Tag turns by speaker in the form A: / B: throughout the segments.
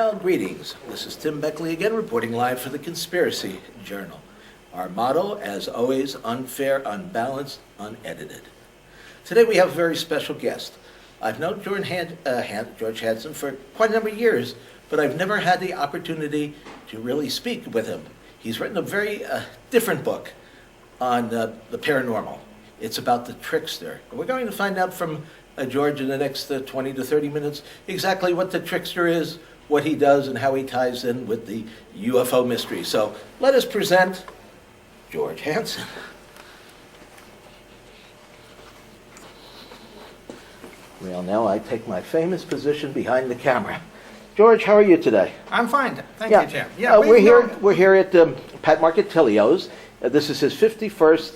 A: Well, greetings. This is Tim Beckley again, reporting live for the Conspiracy Journal. Our motto, as always, unfair, unbalanced, unedited. Today we have a very special guest. I've known George Hansen for quite a number of years, but I've never had the opportunity to really speak with him. He's written a very different book on the paranormal. It's about the Trickster. And we're going to find out from George in the next 20 to 30 minutes exactly what the Trickster is, what he does, and how he ties in with the UFO mystery. So let us present George Hansen. Well, now I take my famous position behind the camera. George, how are you today?
B: I'm fine. Thank you, Tim.
A: We're here at Pat Marcatilio's. This is his 51st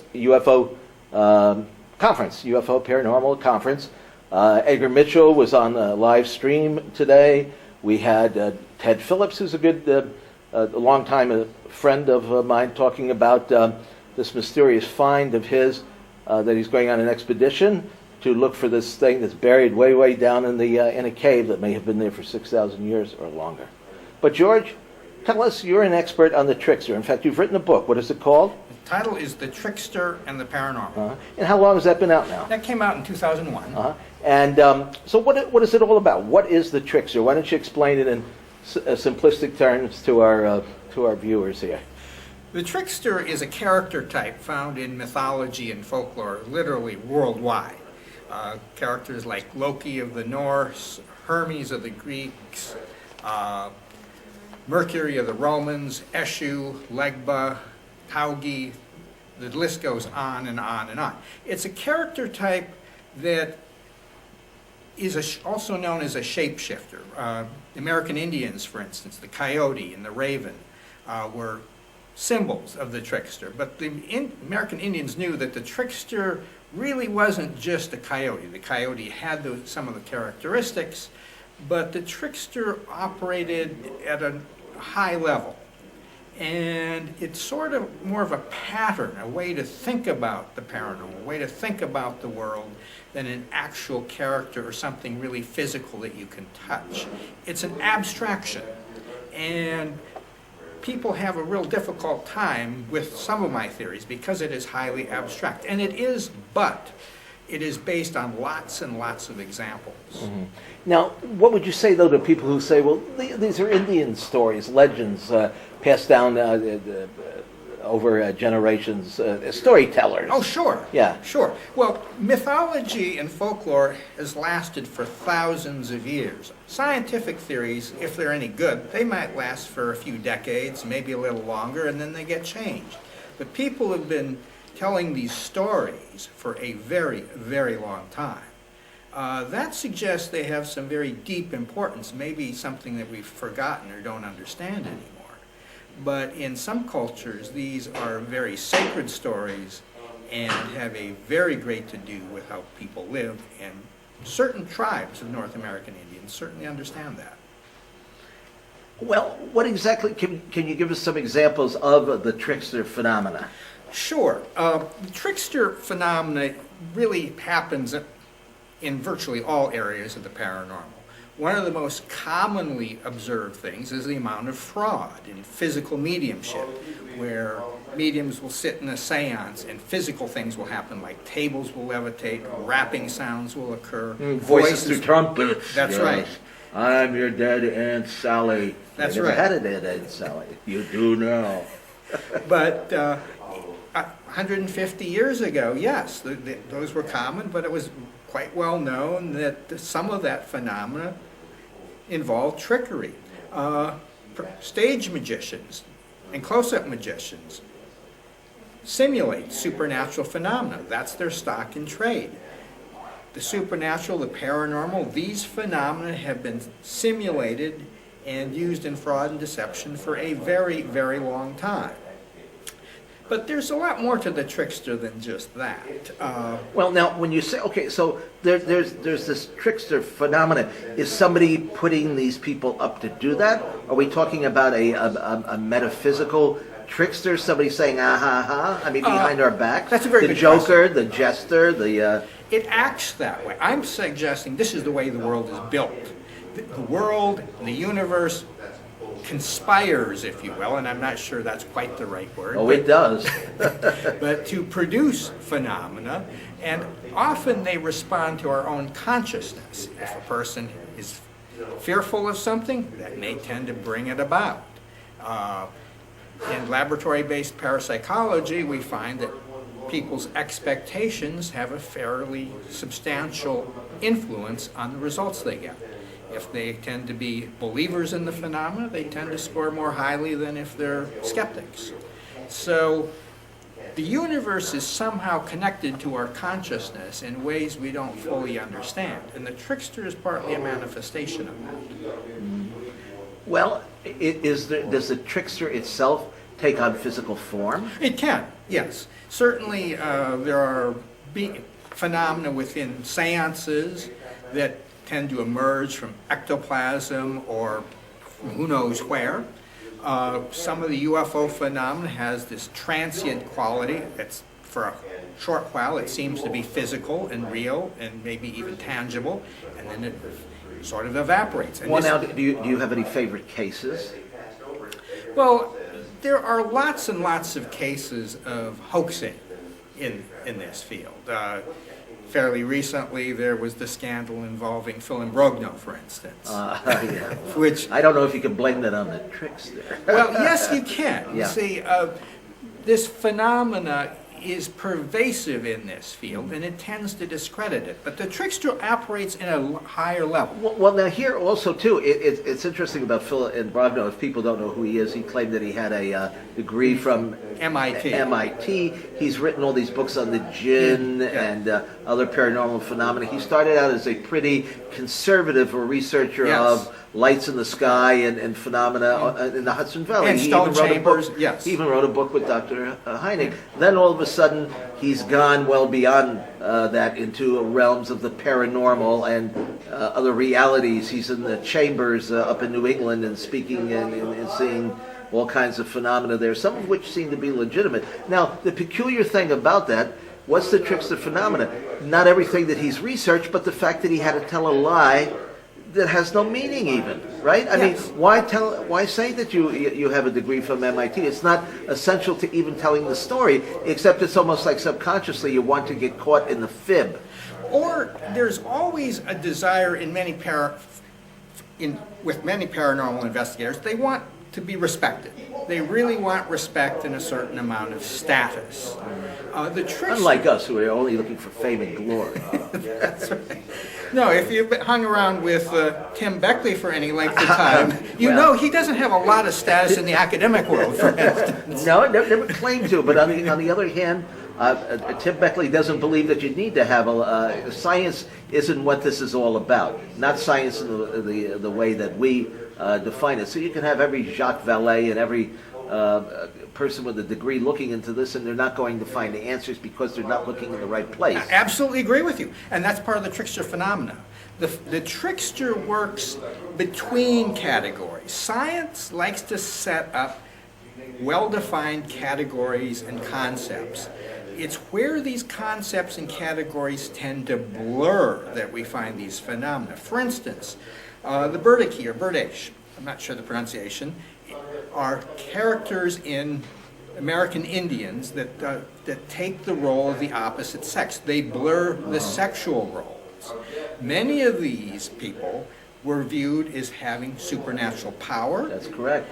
A: UFO conference, UFO Paranormal Conference. Edgar Mitchell was on the live stream today. We had Ted Phillips, who's a good, long-time friend of mine, talking about this mysterious find of his that he's going on an expedition to look for this thing that's buried way, way down in a cave that may have been there for 6,000 years or longer. But George, tell us, you're an expert on the Trickster. In fact, you've written a book. What is it called?
B: The title is The Trickster and the Paranormal.
A: And how long has that been out now?
B: That came out in 2001.
A: And so what is it all about? What is the Trickster? Why don't you explain it in simplistic terms to our viewers here?
B: The Trickster is a character type found in mythology and folklore, literally worldwide. Characters like Loki of the Norse, Hermes of the Greeks, Mercury of the Romans, Eshu, Legba, Taugi, the list goes on and on and on. It's a character type that is also known as a shapeshifter. The American Indians, for instance, the coyote and the raven were symbols of the Trickster. But the American Indians knew that the Trickster really wasn't just a coyote. The coyote had some of the characteristics, but the Trickster operated at a high level. And it's sort of more of a pattern, a way to think about the paranormal, a way to think about the world than an actual character or something really physical that you can touch. It's an abstraction. And people have a real difficult time with some of my theories because it is highly abstract. And it is, but it is based on lots and lots of examples.
A: Mm-hmm. Now, what would you say, though, to people who say, well, these are Indian stories, legends, passed down over generations, storytellers?
B: Oh, sure.
A: Yeah.
B: Sure. Well, mythology and folklore has lasted for thousands of years. Scientific theories, if they're any good, they might last for a few decades, maybe a little longer, and then they get changed. But people have been telling these stories for a very, very long time. That suggests they have some very deep importance, maybe something that we've forgotten or don't understand anymore. But in some cultures, these are very sacred stories and have a very great to do with how people live, and certain tribes of North American Indians certainly understand that.
A: Well, what exactly, can you give us some examples of the Trickster phenomena?
B: Sure. The Trickster phenomena really happens in virtually all areas of the paranormal. One of the most commonly observed things is the amount of fraud in physical mediumship, where mediums will sit in a seance and physical things will happen, like tables will levitate, rapping sounds will occur.
A: Voices through trumpets.
B: That's right.
A: I'm your dead Aunt Sally.
B: That's
A: I never
B: right.
A: had a dead Aunt Sally. You do now.
B: But 150 years ago, yes, those were common, but it was quite well known that some of that phenomena involved trickery. Stage magicians and close-up magicians simulate supernatural phenomena. That's their stock in trade. The supernatural, the paranormal, these phenomena have been simulated and used in fraud and deception for a very, very long time. But there's a lot more to the Trickster than just that.
A: Well, now, when you say, okay, so there's this Trickster phenomenon. Is somebody putting these people up to do that? Are we talking about a metaphysical Trickster, somebody saying, ah, ha, ha, I mean, behind our backs?
B: That's a very good
A: Joker,
B: question.
A: the jester,
B: It acts that way. I'm suggesting this is the way the world is built. the world, the universe conspires, if you will, and I'm not sure that's quite the right word.
A: Oh, it does.
B: But to produce phenomena, and often they respond to our own consciousness. If a person is fearful of something, that may tend to bring it about. In laboratory-based parapsychology, we find that people's expectations have a fairly substantial influence on the results they get. If they tend to be believers in the phenomena, they tend to score more highly than if they're skeptics. So the universe is somehow connected to our consciousness in ways we don't fully understand, and the trickster is partly a manifestation of that.
A: Well, does the trickster itself take on physical form?
B: It can, yes. Certainly there are phenomena within seances that tend to emerge from ectoplasm or who knows where. Some of the UFO phenomena has this transient quality. It's for a short while it seems to be physical and real and maybe even tangible, and then it sort of evaporates. And
A: Well, now, do you have any favorite cases?
B: well, there are lots and lots of cases of hoaxing in this field. Fairly recently, there was the scandal involving Phil Imbrogno, for instance,
A: Yeah.
B: which,
A: I don't know if you can blame that on the trickster.
B: well, yes, you can.
A: Yeah.
B: You see, this phenomena is pervasive in this field, and it tends to discredit it. But the trickster operates in a higher level.
A: Well, now here also too, it's interesting about Phil Imbrogno. If people don't know who he is, he claimed that he had a degree from
B: MIT.
A: MIT. He's written all these books on the jinn
B: Yeah.
A: and other paranormal phenomena. He started out as a pretty conservative researcher
B: Yes.
A: of lights in the sky and phenomena in the Hudson Valley.
B: And
A: He
B: stone
A: even wrote a
B: chambers,
A: book-
B: yes.
A: He even wrote a book with Dr. Hynek. Then all of a sudden, he's gone well beyond that into realms of the paranormal and other realities. He's in the chambers up in New England and speaking and seeing all kinds of phenomena there, some of which seem to be legitimate. Now, the peculiar thing about that, what's the trickster phenomena? Not everything that he's researched, but the fact that he had to tell a lie that has no meaning even, right? I mean,
B: Yes.
A: why say that you have a degree from MIT? It's not essential to even telling the story, except it's almost like subconsciously you want to get caught in the fib.
B: Or there's always a desire in with many paranormal investigators, they want to be respected. They really want respect and a certain amount of status. The trickster,
A: Unlike us, who are only looking for fame and glory.
B: That's right. No, if you've hung around with Tim Beckley for any length of time, you
A: Well-
B: know he doesn't have a lot of status in the academic world, for instance.
A: No, never claimed to. But on the other hand, Tim Beckley doesn't believe that you need to have science. Isn't what this is all about. Not science in the way that we define it. So you can have every Jacques Vallée and every person with a degree looking into this, and they're not going to find the answers because they're not looking in the right place.
B: I absolutely agree with you, and that's part of the trickster phenomena. The trickster works between categories. Science likes to set up well-defined categories and concepts. It's where these concepts and categories tend to blur that we find these phenomena. For instance, the Burdaki or Burdash, I'm not sure the pronunciation, are characters in American Indians that take the role of the opposite sex. They blur the sexual roles. Many of these people were viewed as having supernatural power,
A: That's correct.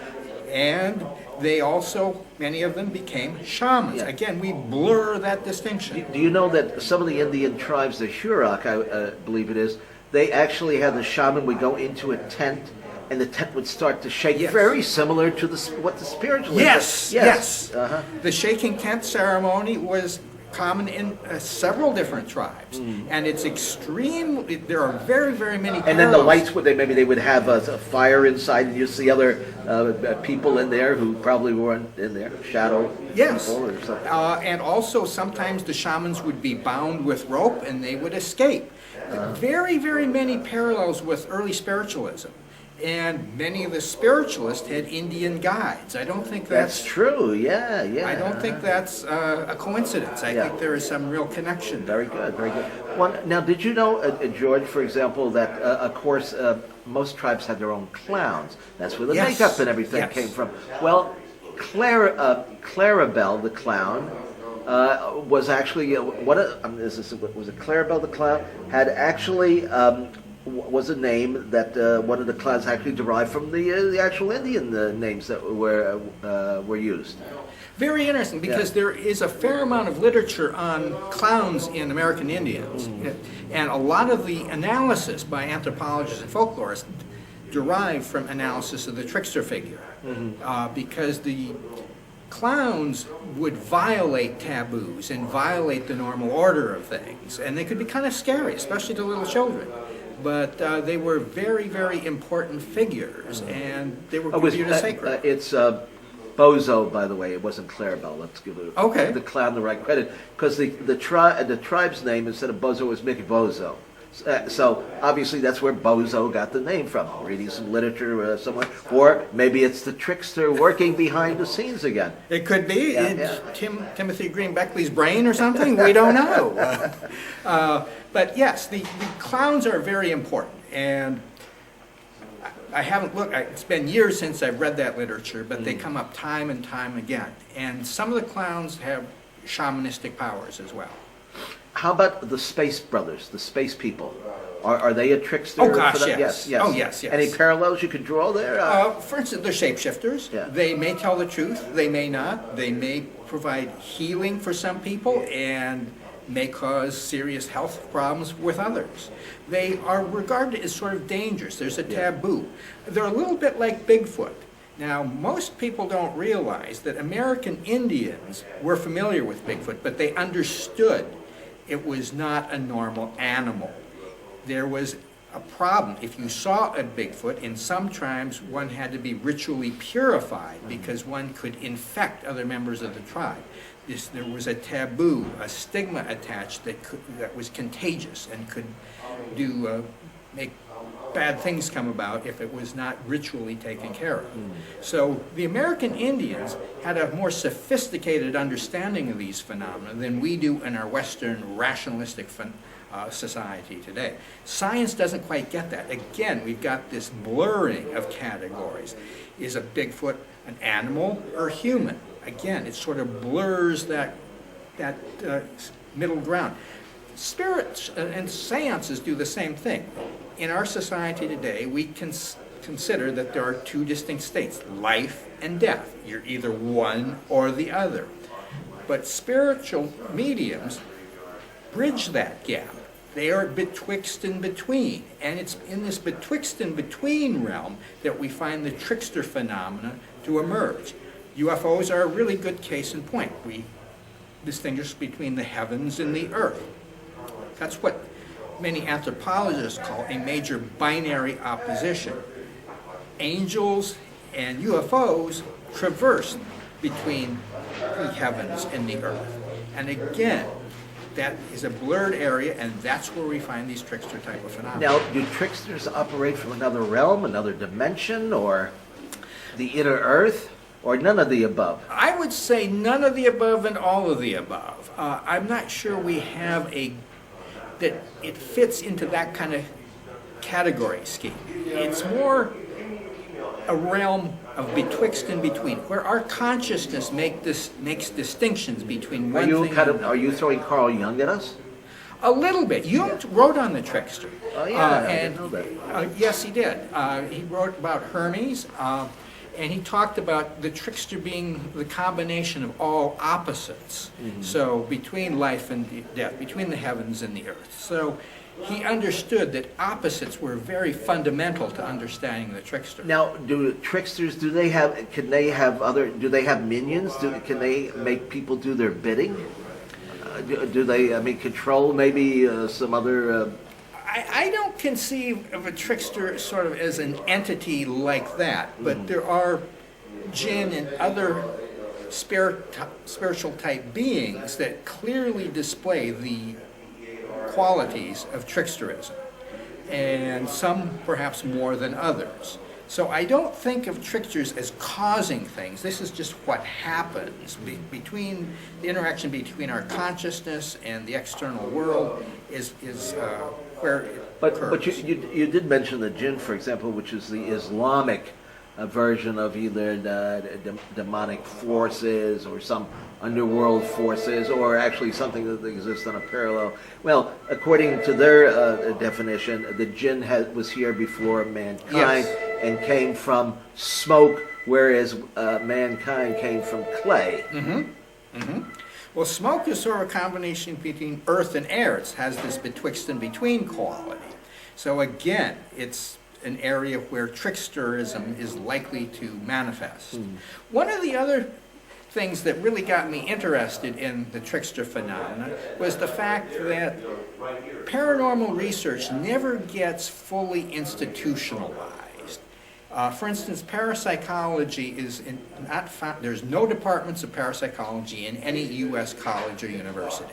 B: and they also, many of them became shamans.
A: Yeah.
B: Again, we blur that distinction.
A: Do you know that some of the Indian tribes, the Huron, I believe it is, they actually had the shaman would go into a tent, and the tent would start to shake,
B: Yes.
A: very similar to what the spiritualists.
B: Yes, yes.
A: Uh-huh.
B: The shaking tent ceremony was common in several different tribes, and it's extreme. There are very, very many.
A: And then the
B: parallels.
A: lights would they would have a fire inside, and you see other people in there who probably weren't in there, shadow
B: Yes,
A: people or something.
B: and also sometimes the shamans would be bound with rope and they would escape. Very, very many parallels with early spiritualism. And many of the spiritualists had Indian guides. I don't think
A: That's true, yeah, yeah.
B: I don't think that's a coincidence. I
A: Yeah.
B: think there is some real connection.
A: Very good, very good. Well, now, did you know, George, for example, that, of course, most tribes had their own clowns. That's where the
B: Yes,
A: makeup and everything
B: yes.
A: came from. Well, Clarabelle the clown was actually, was it Clarabelle the clown? Had actually, was a name that one of the clowns actually derived from the actual Indian names that were used.
B: Very interesting, because there is a fair amount of literature on clowns in American Indians. And a lot of the analysis by anthropologists and folklorists derive from analysis of the trickster figure. Because the clowns would violate taboos and violate the normal order of things. And they could be kind of scary, especially to little children. But they were very, very important figures, and they were viewed as sacred.
A: It's Bozo, by the way. It wasn't Clarabelle. Let's give the clown the right credit, because the tribe's name instead of Bozo was McBozo. So obviously that's where Bozo got the name from. Reading some literature somewhere, or maybe it's the trickster working behind the scenes again.
B: It could be Timothy Green Beckley's brain or something. We don't know. But yes, the clowns are very important, and I haven't looked. It's been years since I've read that literature, but they come up time and time again. And some of the clowns have shamanistic powers as well.
A: How about the Space Brothers, the Space People? Are they a trickster?
B: Oh gosh,
A: for that?
B: yes.
A: Yes.
B: Oh yes, yes.
A: Any parallels you could draw there?
B: For instance, they're shapeshifters.
A: Yeah.
B: They may tell the truth, they may not. They may provide healing for some people and may cause serious health problems with others. They are regarded as sort of dangerous. There's a taboo. They're a little bit like Bigfoot. Now, most people don't realize that American Indians were familiar with Bigfoot, but they understood it was not a normal animal. There was a problem. If you saw a Bigfoot, in some tribes, one had to be ritually purified because one could infect other members of the tribe. There was a taboo, a stigma attached that was contagious and could make bad things come about if it was not ritually taken care of. So the American Indians had a more sophisticated understanding of these phenomena than we do in our Western rationalistic society today. Science doesn't quite get that. Again, we've got this blurring of categories. Is a Bigfoot an animal or human? Again, it sort of blurs that middle ground. Spirits and seances do the same thing. In our society today, we consider that there are two distinct states, life and death. You're either one or the other. But spiritual mediums bridge that gap. They are betwixt and between. And it's in this betwixt and between realm that we find the trickster phenomena to emerge. UFOs are a really good case in point. We distinguish between the heavens and the earth. That's what many anthropologists call a major binary opposition. Angels and UFOs traverse between the heavens and the earth. And again, that is a blurred area, and that's where we find these trickster type of phenomena.
A: Now, do tricksters operate from another realm, another dimension, or the inner earth, or none of the above?
B: I would say none of the above and all of the above. I'm not sure we have that it fits into that kind of category scheme. It's more a realm of betwixt and between, where our consciousness makes distinctions between one thing and another.
A: Are you throwing Carl Jung at us?
B: A little bit. Jung wrote on the trickster.
A: Oh yeah, I didn't know that.
B: Yes, he did. He wrote about Hermes, and he talked about the trickster being the combination of all opposites. So between life and death, between the heavens and the earth. So he understood that opposites were very fundamental to understanding the trickster.
A: Now, do tricksters, do they have minions? Can they make people do their bidding? Do they, control maybe some other...
B: I don't conceive of a trickster sort of as an entity like that, but there are jinn and other spiritual type beings that clearly display the qualities of tricksterism, and some perhaps more than others. So I don't think of tricksters as causing things. This is just what happens between the interaction between our consciousness and the external world is where it occurs.
A: But you did mention the jinn, for example, which is the Islamic version of either demonic forces or some underworld forces, or actually something that exists on a parallel. Well, according to their definition, the jinn was here before mankind,
B: Yes.
A: and came from smoke, whereas mankind came from clay.
B: Well, smoke is sort of a combination between earth and air. It has this betwixt and between quality. So again, it's an area where tricksterism is likely to manifest. One of the other things that really got me interested in the trickster phenomena was the fact that paranormal research never gets fully institutionalized. For instance, parapsychology is not found. There's no departments of parapsychology in any U.S. college or university.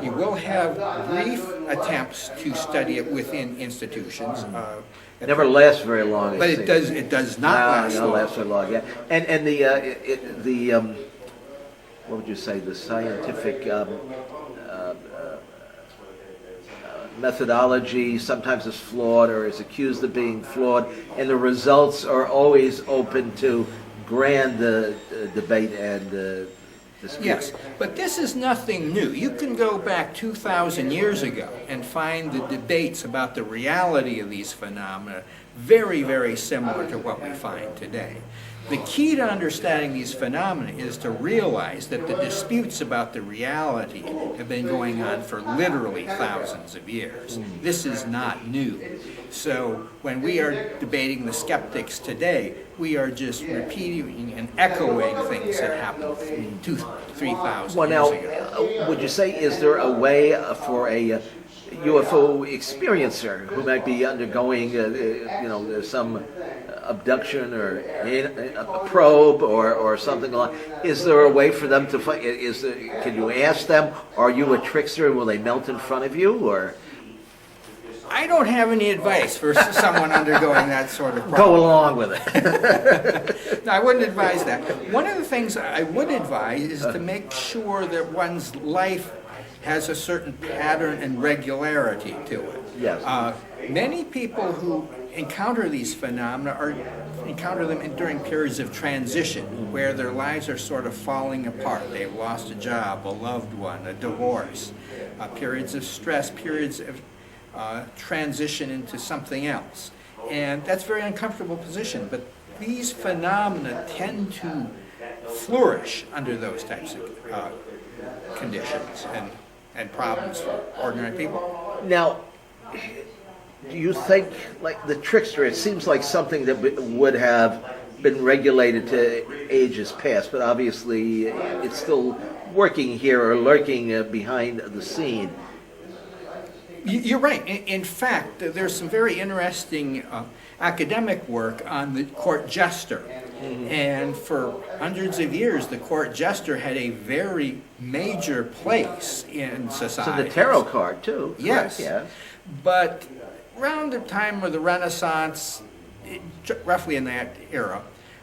B: You will have brief attempts to study it within institutions.
A: Never lasts very long.
B: But it does not last
A: No,
B: long.
A: lasts very long. Yeah, and the what would you say? The scientific methodology sometimes is flawed or is accused of being flawed, and the results are always open to grand debate and dispute.
B: Yes, but this is nothing new. You can go back 2,000 years ago and find the debates about the reality of these phenomena very, very similar to what we find today. The key to understanding these phenomena is to realize that the disputes about the reality have been going on for literally thousands of years. This is not new. So when we are debating the skeptics today, we are just repeating and echoing things that happened 3,000
A: Well,
B: years
A: now,
B: ago.
A: would you say, is there a way for a UFO experiencer who might be undergoing, some abduction or a probe or something like? Is there a way for them to find? Can you ask them, "Are you a trickster?" Will they melt in front of you, or
B: I don't have any advice for someone undergoing that sort of problem.
A: go along with it?
B: No, I wouldn't advise that. One of the things I would advise is to make sure that one's life has a certain pattern and regularity to it.
A: Yes.
B: Many people who encounter these phenomena encounter them during periods of transition where their lives are sort of falling apart. They've lost a job, a loved one, a divorce, periods of stress, periods of transition into something else. And that's a very uncomfortable position, but these phenomena tend to flourish under those types of conditions and problems for ordinary people.
A: Now, do you think, like the trickster, it seems like something that would have been regulated to ages past, but obviously it's still working here or lurking behind the scene.
B: You're right. In fact, there's some very interesting academic work on the court jester. And for hundreds of years, the court jester had a very major place in society.
A: So the tarot card, too.
B: Yes.
A: Yes.
B: But around the time of the Renaissance, roughly in that era,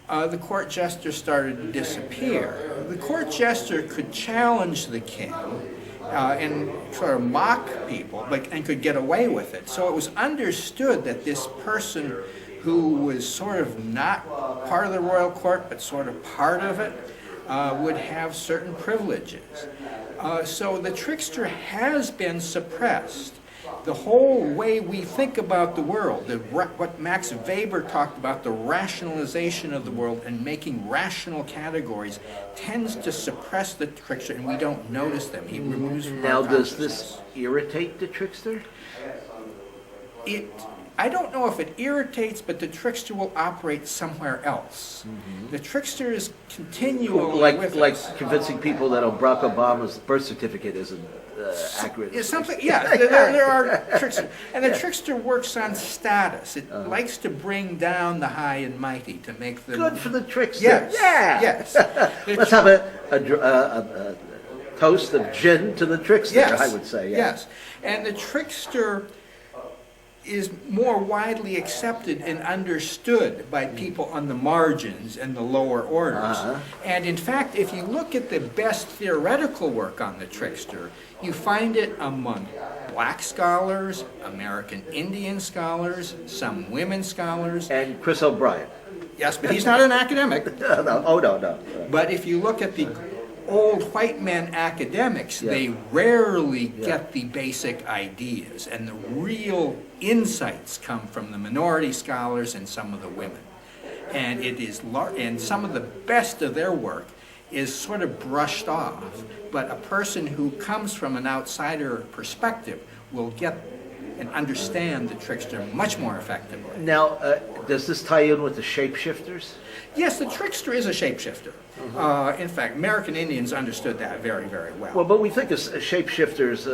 B: the court jester started to disappear. The court jester could challenge the king and sort of mock people, and could get away with it. So it was understood that this person who was sort of not part of the royal court, but sort of part of it, would have certain privileges. So the trickster has been suppressed. The whole way we think about the world, what Max Weber talked about, the rationalization of the world and making rational categories, tends to suppress the trickster, and we don't notice them. He removes from
A: Now,
B: our
A: does this
B: consciousness.
A: irritate the trickster?
B: I don't know if it irritates, but the trickster will operate somewhere else. The trickster is continually with
A: Like
B: us.
A: convincing people that Barack Obama's birth certificate isn't accurate.
B: Yeah, something. Yeah, there are tricksters, and the trickster works on status. It likes to bring down the high and mighty to make them
A: Good for the trickster.
B: Yes,
A: Yeah.
B: yes.
A: Let's have a toast of gin to the trickster,
B: Yes,
A: I would say. Yeah.
B: yes. And the trickster is more widely accepted and understood by people on the margins and the lower orders. And in fact, if you look at the best theoretical work on the trickster, you find it among black scholars, American Indian scholars, some women scholars.
C: And Chris O'Brien.
B: Yes, but he's not an academic.
C: No. Oh, no.
B: But if you look at the old white men academics, they rarely get the basic ideas, and the real insights come from the minority scholars and some of the women. And it is and some of the best of their work is sort of brushed off, but a person who comes from an outsider perspective will get and understand the trickster much more effectively.
C: Now, does this tie in with the shapeshifters?
B: Yes, the trickster is a shapeshifter. In fact, American Indians understood that very, very well.
C: Well, but we think of shapeshifters,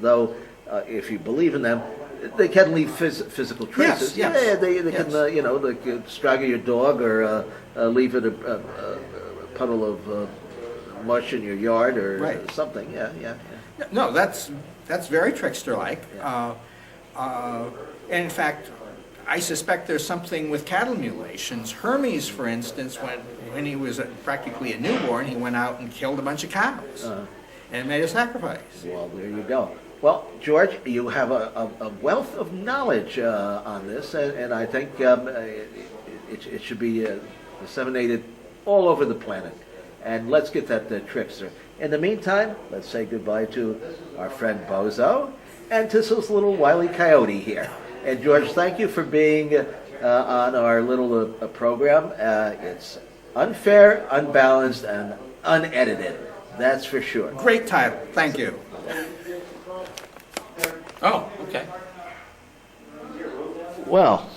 C: though, if you believe in them, they can leave physical traces.
B: Yes.
C: Yeah, they can, they can strangle your dog or leave it a puddle of mush in your yard or something. Yeah.
B: No, that's very trickster-like. And in fact, I suspect there's something with cattle mutilations. Hermes, for instance, when he was practically a newborn, he went out and killed a bunch of cows and made a sacrifice.
C: Well, there you go. Well, George, you have a wealth of knowledge on this, and I think it should be disseminated all over the planet. And let's get that trickster. In the meantime, let's say goodbye to our friend Bozo and to this little wily coyote here. And George, thank you for being on our little program. It's unfair, unbalanced, and unedited. That's for sure.
B: Great title. Thank you.
A: Oh, okay.
C: Well,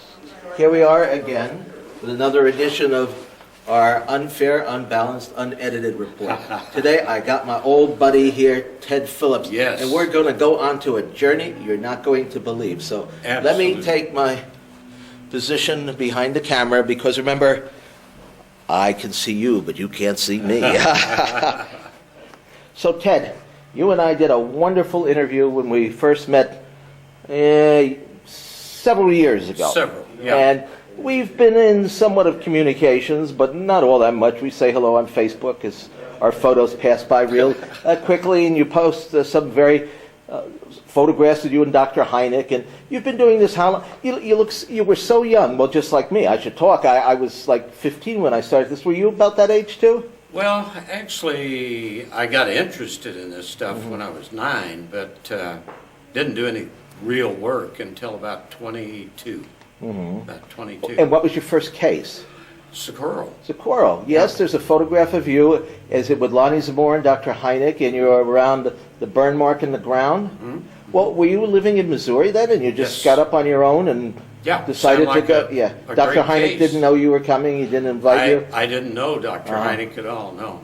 C: here we are again with another edition of our unfair, unbalanced, unedited report. Today I got my old buddy here, Ted Phillips.
A: Yes.
C: And we're going to go on to a journey you're not going to believe. So let
A: Absolutely.
C: me take my position behind the camera, because remember, I can see you, but you can't see me. So Ted, you and I did a wonderful interview when we first met several years ago.
A: Several, yeah.
C: And we've been in somewhat of communications, but not all that much. We say hello on Facebook as our photos pass by real quickly, and you post some very photographs of you and Dr. Hynek, and you've been doing this how long? You were so young. Well, just like me. I should talk. I was like 15 when I started this. Were you about that age too?
D: Well, actually, I got interested in this stuff when I was 9, but didn't do any real work until about 22. About 22.
C: And what was your first case?
D: Socorro.
C: Socorro. Yes, there's a photograph of you. Is it with Lonnie Zamora and Dr. Hynek, and you're around the burn mark in the ground? Well, were you living in Missouri then, and you just got up on your own and decided to go? Yeah. Dr. Hynek didn't know you were coming. He didn't invite you.
D: I didn't know Dr. Hynek at all. No.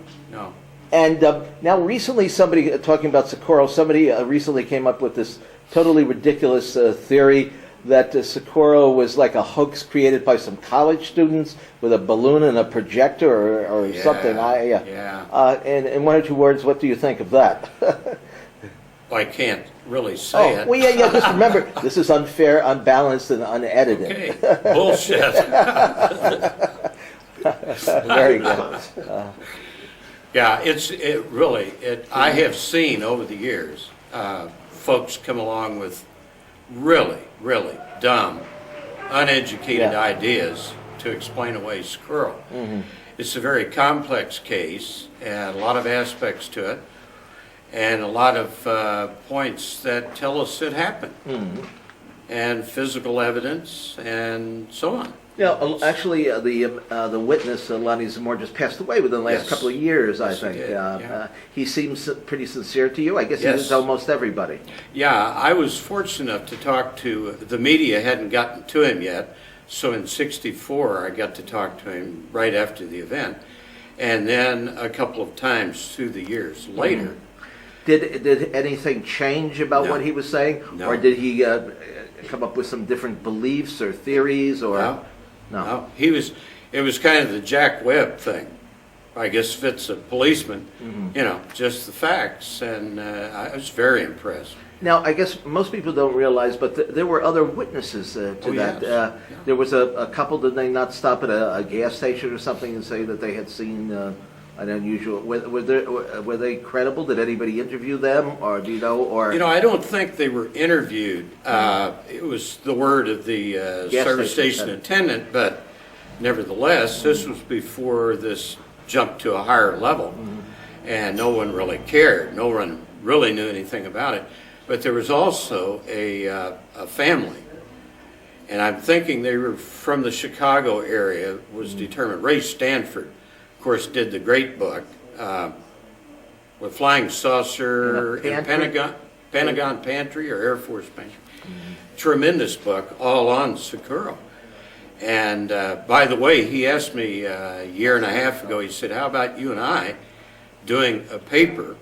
C: And now recently, somebody talking about Socorro, somebody recently came up with this totally ridiculous theory that Socorro was like a hoax created by some college students with a balloon and a projector or something. And in one or two words, what do you think of that?
D: Well, I can't really say it.
C: Well, yeah. Just remember, this is unfair, unbalanced, and unedited.
D: Okay. Bullshit.
C: Very good.
D: Yeah, it really. I have seen over the years folks come along with really dumb, uneducated ideas to explain away Socorro. It's a very complex case and a lot of aspects to it, and a lot of points that tell us it happened, and physical evidence and so on.
C: Yeah, actually, the witness, Lonnie Zamora, just passed away within the last couple of years, I think.
D: He did,
C: he seems pretty sincere to you. I guess he is to almost everybody.
D: Yeah, I was fortunate enough to talk to, the media hadn't gotten to him yet, so in '64 I got to talk to him right after the event, and then a couple of times through the years later.
C: Did anything change about what he was saying?
D: No.
C: Or did he come up with some different beliefs or theories? Or
D: No. It was kind of the Jack Webb thing. I guess if it's a policeman, just the facts, and I was very impressed.
C: Now, I guess most people don't realize, but there were other witnesses to
D: Oh,
C: that.
D: yes. Yeah.
C: There was a couple, did they not stop at a gas station or something and say that they had seen an unusual, were they credible? Did anybody interview them, or do you know, or?
D: You know, I don't think they were interviewed. It was the word of the
C: Gas
D: service
C: station
D: station attendant, but nevertheless, this was before this jumped to a higher level, and no one really cared. No one really knew anything about it. But there was also a family, and I'm thinking they were from the Chicago area, was determined. Ray Stanford, of course, did the great book with Flying Saucer and Pentagon Pantry or Air Force Pantry. Tremendous book, all on Sakura. And by the way, he asked me a year and a half ago, he said, how about you and I doing a paper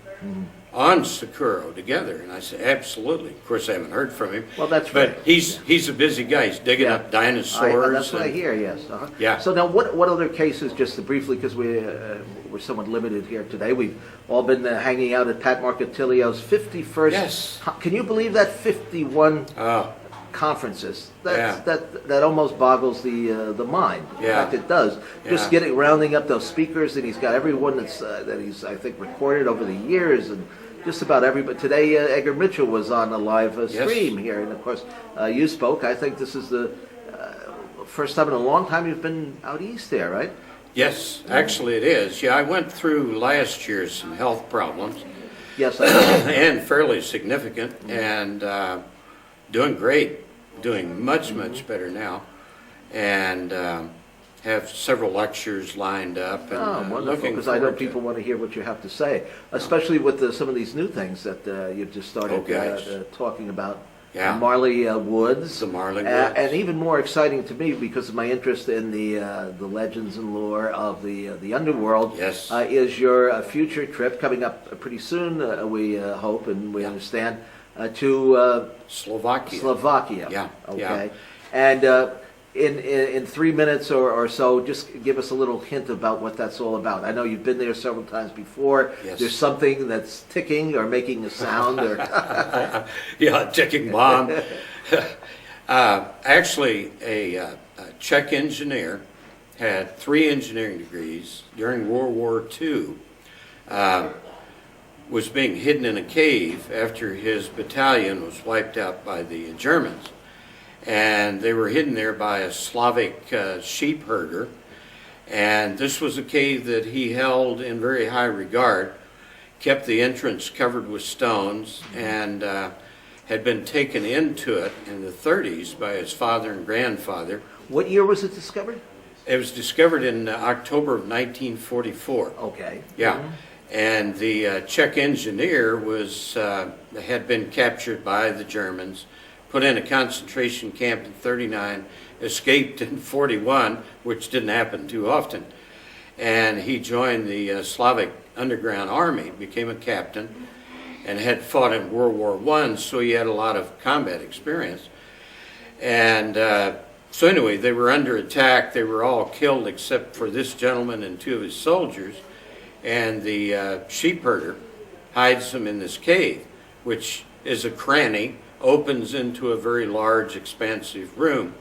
D: on Sakura together? And I said, absolutely. Of course, I haven't heard from him.
C: Well, that's
D: but
C: right.
D: he's a busy guy. He's digging up dinosaurs.
C: That's what I
D: and-
C: hear, yes.
D: Yeah.
C: So now, what other cases, just to briefly, because we're somewhat limited here today, we've all been hanging out at Pat Marcatilio's 51st.
D: Yes.
C: Can you believe that 51
D: Oh,
C: conferences?
D: Yeah.
C: That almost boggles the mind. In
D: Yeah.
C: fact, it does. Just
D: Yeah.
C: rounding up those speakers, and he's got everyone that he's, I think, recorded over the years, and just about everybody. Today, Edgar Mitchell was on a live stream here, and of course, you spoke. I think this is the first time in a long time you've been out east there, right?
D: yes, actually it is. Yeah, I went through last year some health problems,
C: Yes, I know.
D: and fairly significant, and doing great, doing much better now, and have several lectures lined up, and
C: Oh, wonderful,
D: looking
C: because I know
D: forward to
C: people want to hear what you have to say, especially with some of these new things that you've just started
D: Oh, gosh.
C: talking about.
D: Yeah.
C: Marley Woods.
D: The Marley Woods.
C: And even more exciting to me because of my interest in the legends and lore of the underworld.
D: Yes.
C: Is your future trip coming up pretty soon, we hope and we understand, to
D: Slovakia.
C: Slovakia.
D: Yeah,
C: Okay.
D: yeah.
C: And in 3 minutes or so, just give us a little hint about what that's all about. I know you've been there several times before.
D: Yes.
C: There's something that's ticking or making a sound. Or
D: Yeah, ticking bomb. Actually, a Czech engineer had 3 engineering degrees during World War II. Was being hidden in a cave after his battalion was wiped out by the Germans. And they were hidden there by a Slavic sheep herder. And this was a cave that he held in very high regard, kept the entrance covered with stones, and had been taken into it in the 30s by his father and grandfather.
C: what year was it discovered?
D: It was discovered in October of 1944.
C: Okay.
D: Yeah, and the Czech engineer was had been captured by the Germans, put in a concentration camp in 39, escaped in 41, which didn't happen too often, and he joined the Slavic Underground Army, became a captain, and had fought in World War I, so he had a lot of combat experience. And so anyway, they were under attack. They were all killed except for this gentleman and 2 of his soldiers. And the sheep herder hides them in this cave, which is a cranny, opens into a very large, expansive room.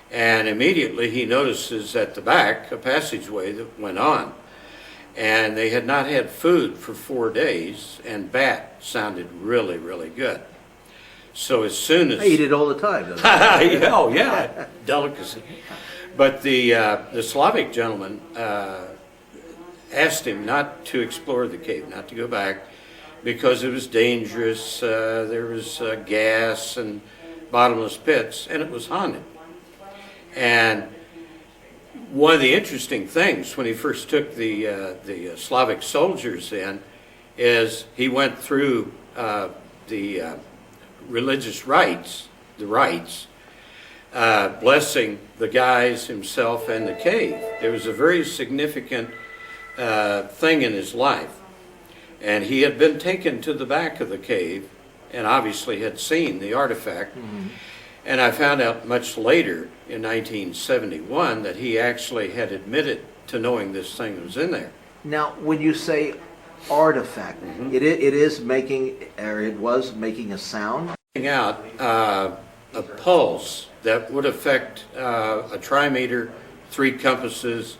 D: And immediately he notices at the back a passageway that went on. And they had not had food for 4 days, and bat sounded really, really good. So as soon as...
C: I eat it all the time. Doesn't it?
D: Oh, yeah, delicacy. But the Slavic gentleman asked him not to explore the cave, not to go back, because it was dangerous. There was gas and bottomless pits, and it was haunted. And one of the interesting things when he first took the Slavic soldiers in is he went through the religious rites, blessing the guys, himself, and the cave. It was a very significant thing in his life. And he had been taken to the back of the cave and obviously had seen the artifact. Mm-hmm. And I found out much later in 1971 that he actually had admitted to knowing this thing was in there.
C: Now, when you say artifact. It is making, or it was making a sound.
D: Out a pulse that would affect a trimeter, 3 compasses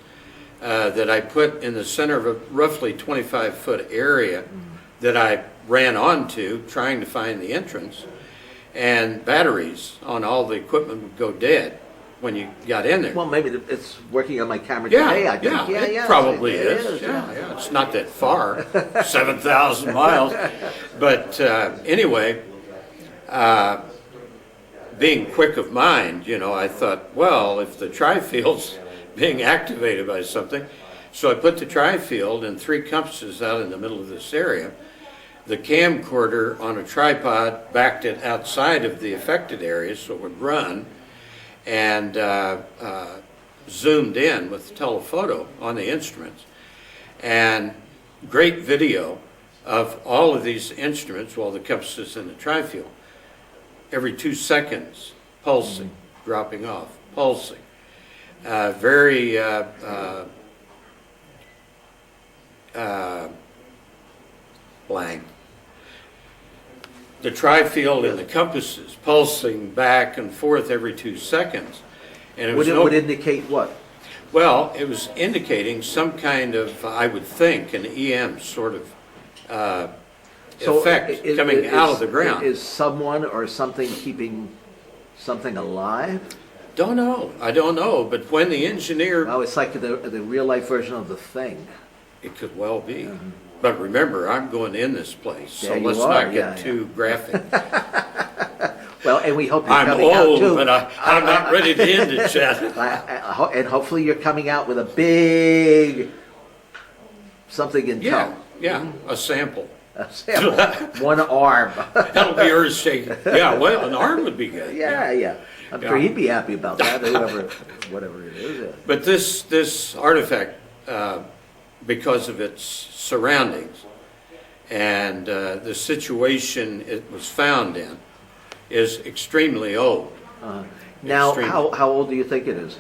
D: that I put in the center of a roughly 25-foot area that I ran onto trying to find the entrance, and batteries on all the equipment would go dead when you got in there.
C: Well, maybe it's working on my camera
D: Yeah,
C: today, I think.
D: it probably is. Yeah, it's not that far, 7,000 miles. But anyway, being quick of mind, I thought, well, if the tri-field's being activated by something, so I put the tri-field and 3 compasses out in the middle of this area. The camcorder on a tripod backed it outside of the affected area so it would run, and zoomed in with telephoto on the instruments. And great video of all of these instruments, the compasses in the tri-field. Every 2 seconds, pulsing, dropping off, pulsing. Very blank. The tri-field and the compasses pulsing back and forth every 2 seconds. And it was
C: Would indicate what?
D: well, it was indicating some kind of, I would think, an EM sort of effect coming out of the ground.
C: Is someone or something keeping something alive?
D: Don't know. I don't know. But when the engineer,
C: Oh, it's like the real life version of The Thing.
D: it could well be. But remember, I'm going in this place, so
C: Yeah, you
D: let's
C: are.
D: not
C: Yeah,
D: get too graphic.
C: Well, and we hope you're
D: I'm
C: coming out
D: old,
C: too.
D: but I'm not ready to end it yet.
C: And hopefully you're coming out with a big something in tow.
D: Yeah, a sample.
C: A sample. One arm.
D: That'll be earth shaking. Yeah, well, an arm would be good.
C: Yeah. I'm sure he'd be happy about that, whatever it is. Yeah.
D: But this artifact, because of its surroundings and the situation it was found in, is extremely old.
C: Now,
D: Extremely.
C: how old do you think it is?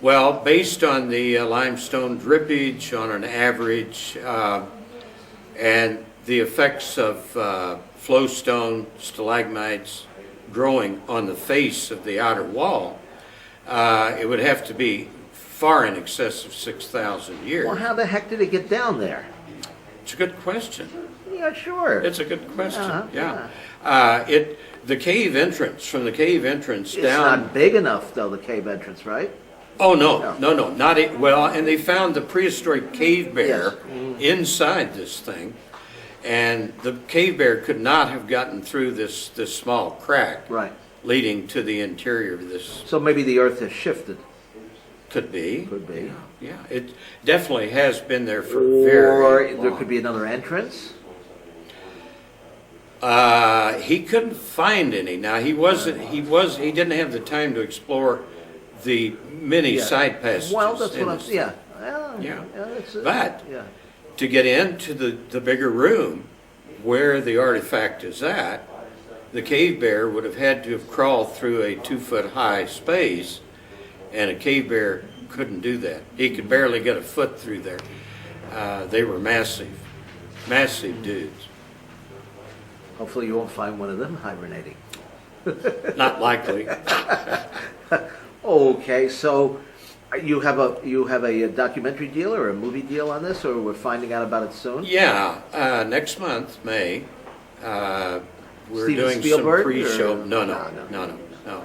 D: Well, based on the limestone drippage on an average, and the effects of flowstone stalagmites growing on the face of the outer wall, it would have to be far in excess of 6,000 years.
C: Well, how the heck did it get down there?
D: It's a good question.
C: Yeah, sure.
D: It's a good question.
C: Uh-huh,
D: The cave entrance, from the cave entrance
C: It's
D: down.
C: not big enough, though, the cave entrance, right?
D: Oh, no, not it. Well, and they found the prehistoric cave bear inside this thing, and the cave bear could not have gotten through this small crack
C: Right.
D: leading to the interior of this.
C: So maybe the earth has shifted.
D: Could be.
C: Could be.
D: Yeah, it definitely has been there for
C: Or
D: very
C: there
D: long.
C: could be another entrance.
D: He couldn't find any. Now he didn't have the time to explore the many
C: Yeah.
D: side passages.
C: Well, that's
D: in
C: what I'm,
D: this
C: yeah.
D: Yeah.
C: It's,
D: But-
C: yeah.
D: To get into the bigger room where the artifact is at, the cave bear would have had to have crawled through a 2-foot high space, and a cave bear couldn't do that. He could barely get a foot through there. They were massive dudes.
C: Hopefully you won't find one of them hibernating.
D: Not likely.
C: Okay, so you have a documentary deal or a movie deal on this, or we're finding out about it soon?
D: Yeah, next month, May, we're
C: Steven
D: doing
C: Spielberg,
D: some pre-show.
C: or-
D: No.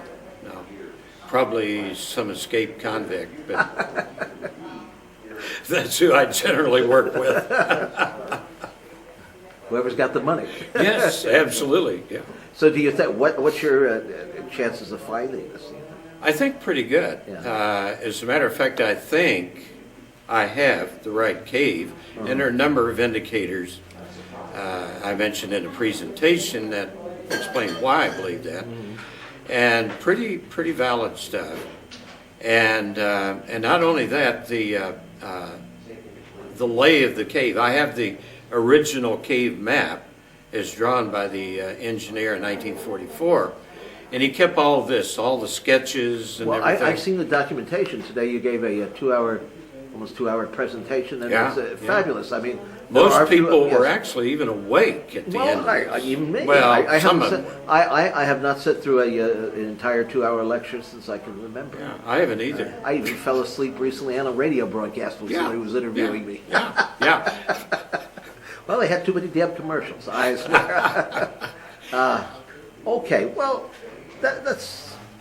D: Probably some escaped convict, but that's who I generally work with.
C: Whoever's got the money.
D: Yes, absolutely, yeah.
C: So do you think, what's your chances of finding this?
D: I think pretty good.
C: Yeah.
D: As a matter of fact, I think I have the right cave, and there are a number of indicators I mentioned in a presentation that explain why I believe that, and pretty valid stuff. And not only that, the lay of the cave. I have the original cave map as drawn by the engineer in 1944. And he kept all of this, all the sketches and
C: Well,
D: everything.
C: I've seen the documentation. Today you gave a 2-hour almost 2-hour presentation, and
D: Yeah,
C: it's
D: yeah.
C: fabulous. I mean, there are
D: Most
C: a few-
D: people were
C: yes.
D: actually even awake at the end
C: Well,
D: of this.
C: even me.
D: Well,
C: I
D: some
C: haven't
D: of them
C: sit-
D: were.
C: I have not sat through an entire 2-hour lecture since I can remember.
D: Yeah, I haven't either.
C: I even fell asleep recently on a radio broadcast when
D: Yeah,
C: somebody was interviewing me.
D: Yeah, yeah.
C: Well, they had too many damn commercials, I swear. Okay, well,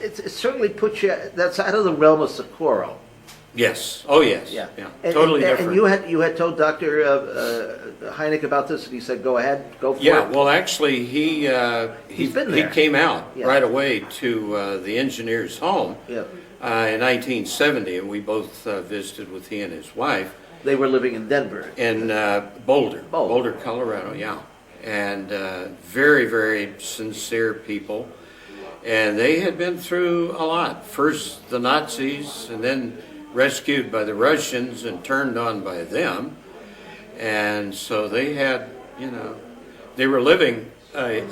C: it certainly puts you, that's out of the realm of Socorro.
D: Yes, oh yes, yeah, totally different.
C: And you had told Dr. Hynek about this, and he said, go ahead, go for it.
D: Yeah, well, actually, he
C: been there.
D: came out
C: Yeah.
D: right away to the engineer's home
C: Yeah.
D: in 1970, and we both visited with he and his wife
C: They were living in Denver.
D: in Boulder, Colorado, yeah. And very, very sincere people. And they had been through a lot. First the Nazis, and then rescued by the Russians and turned on by them. And so they had, they were living the